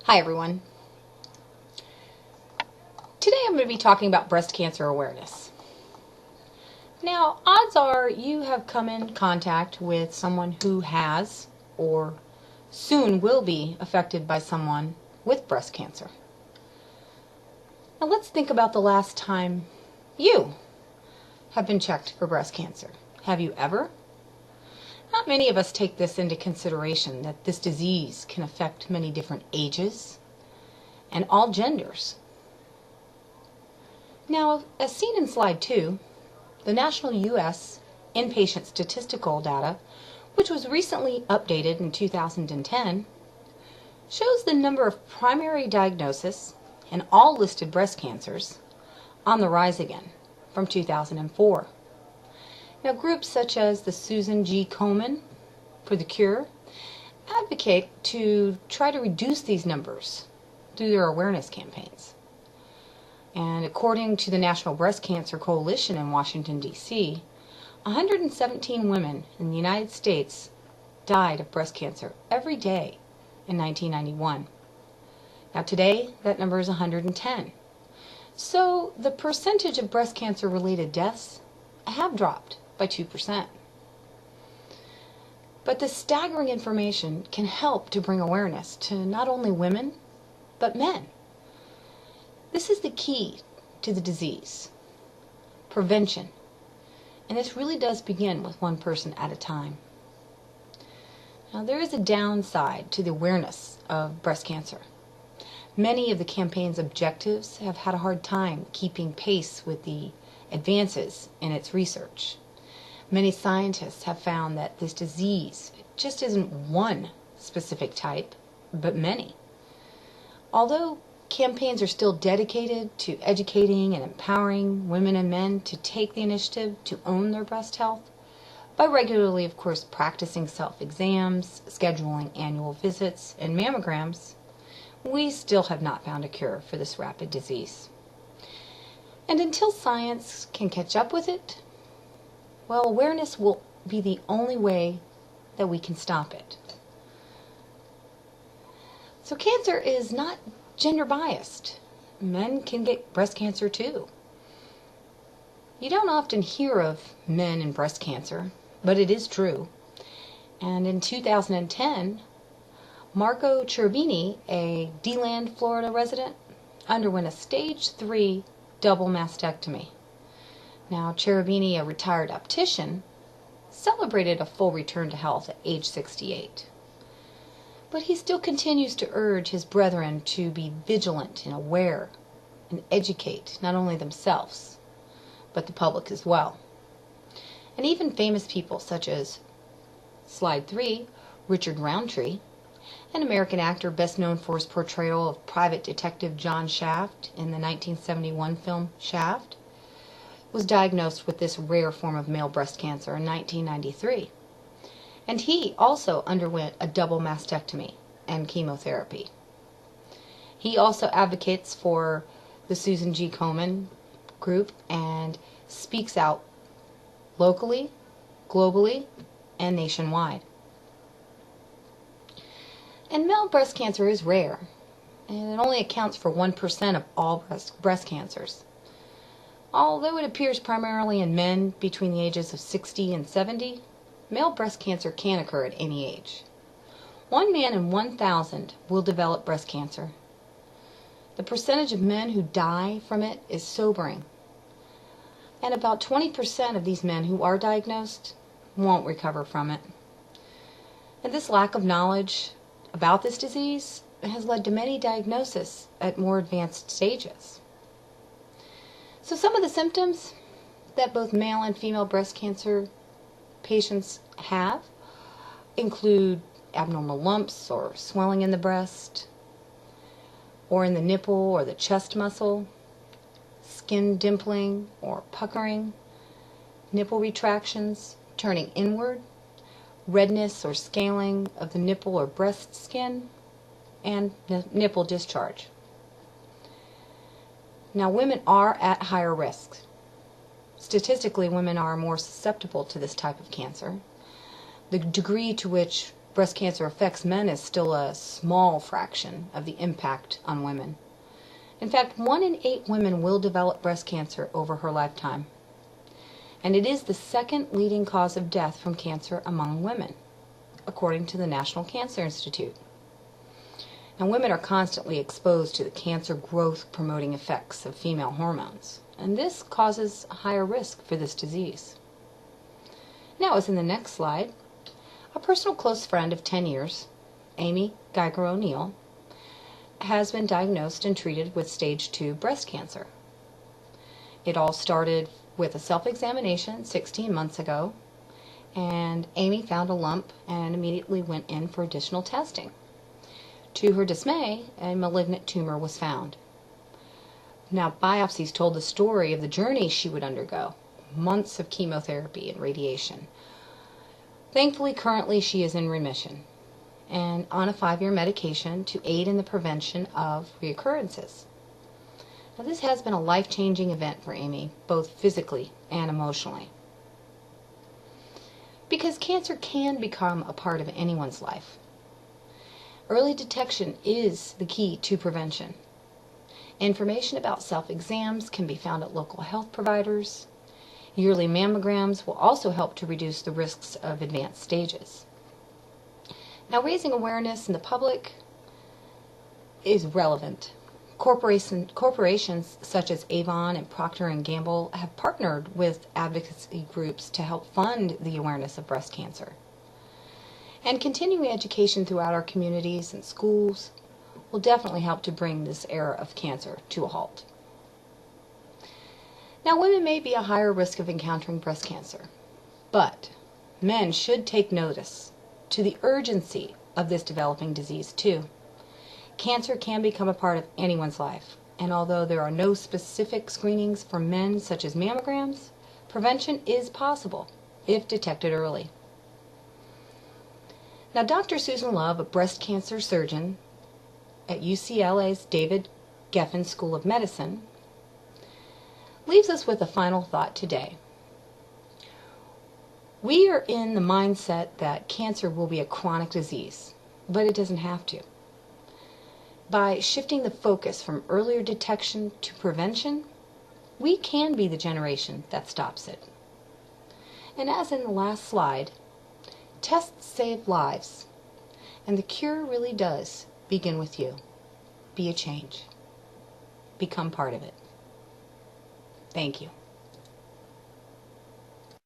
Hi everyone. Today I'm going to be talking about breast cancer awareness. Now, odds are you have come in contact with someone who has or soon will be affected by someone with breast cancer. Now let's think about the last time you have been checked for breast cancer. Have you ever? Not many of us take this into consideration, that this disease can affect many different ages and all genders. Now, as seen in slide 2, the national U.S. inpatient statistical data, which was recently updated in 2010, shows the number of primary diagnoses in all listed breast cancers on the rise again from 2004. Now, groups such as the Susan G. Komen for the Cure advocate to try to reduce these numbers through their awareness campaigns. And according to the National Breast Cancer Coalition in Washington, D.C., 117 women in the United States died of breast cancer every day in 1991. Now today, that number is 110. So the percentage of breast cancer-related deaths have dropped by 2%. But the staggering information can help to bring awareness to not only women, but men. This is the key to the disease: prevention. And this really does begin with one person at a time. Now, there is a downside to the awareness of breast cancer. Many of the campaign's objectives have had a hard time keeping pace with the advances in its research. Many scientists have found that this disease just isn't one specific type, but many. Although campaigns are still dedicated to educating and empowering women and men to take the initiative to own their breast health, by regularly, of course, practicing self-exams, scheduling annual visits, and mammograms, we still have not found a cure for this rapid disease. And until science can catch up with it, well, awareness will be the only way that we can stop it. So cancer is not gender biased. Men can get breast cancer too. You don't often hear of men and breast cancer, but it is true. And in 2010, Marco Cherubini, a DeLand, Florida resident, underwent a stage 3 double mastectomy. Now, Cherubini, a retired optician, celebrated a full return to health at age 68. But he still continues to urge his brethren to be vigilant and aware and educate not only themselves, but the public as well. And even famous people such as, slide 3, Richard Roundtree, an American actor best known for his portrayal of private detective John Shaft in the 1971 film Shaft, was diagnosed with this rare form of male breast cancer in 1993. And he also underwent a double mastectomy and chemotherapy. He also advocates for the Susan G. Komen group and speaks out locally, globally, and nationwide. And male breast cancer is rare, and it only accounts for 1% of all breast cancers. Although it appears primarily in men between the ages of 60 and 70, male breast cancer can occur at any age. 1 man in 1,000 will develop breast cancer. The percentage of men who die from it is sobering. And about 20% of these men who are diagnosed won't recover from it. And this lack of knowledge about this disease has led to many diagnoses at more advanced stages. So some of the symptoms that both male and female breast cancer patients have include abnormal lumps or swelling in the breast, or in the nipple or the chest muscle, skin dimpling or puckering, nipple retractions turning inward, redness or scaling of the nipple or breast skin, and nipple discharge. Now, women are at higher risk. Statistically, women are more susceptible to this type of cancer. The degree to which breast cancer affects men is still a small fraction of the impact on women. In fact, 1 in 8 women will develop breast cancer over her lifetime. And it is the second leading cause of death from cancer among women, according to the National Cancer Institute. And women are constantly exposed to the cancer growth promoting effects of female hormones, and this causes a higher risk for this disease. Now, as in the next slide, a personal close friend of 10 years, Amy Geiger O'Neill, has been diagnosed and treated with stage 2 breast cancer. It all started with a self-examination 16 months ago, and Amy found a lump and immediately went in for additional testing. To her dismay, a malignant tumor was found. Now, biopsies told the story of the journey she would undergo, months of chemotherapy and radiation. Thankfully, currently she is in remission and on a 5-year medication to aid in the prevention of reoccurrences. Now, this has been a life-changing event for Amy, both physically and emotionally. Because cancer can become a part of anyone's life. Early detection is the key to prevention. Information about self-exams can be found at local health providers. Yearly mammograms will also help to reduce the risks of advanced stages. Now, raising awareness in the public is relevant. Corporations such as Avon and Procter & Gamble have partnered with advocacy groups to help fund the awareness of breast cancer. And continuing education throughout our communities and schools will definitely help to bring this era of cancer to a halt. Now, women may be a higher risk of encountering breast cancer, but men should take notice to the urgency of this developing disease too. Cancer can become a part of anyone's life, and although there are no specific screenings for men such as mammograms, prevention is possible if detected early. Now, Dr. Susan Love, a breast cancer surgeon at UCLA's David Geffen School of Medicine, leaves us with a final thought today. We are in the mindset that cancer will be a chronic disease, but it doesn't have to. By shifting the focus from earlier detection to prevention, we can be the generation that stops it. And as in the last slide, tests save lives, and the cure really does begin with you. Be a change. Become part of it. Thank you.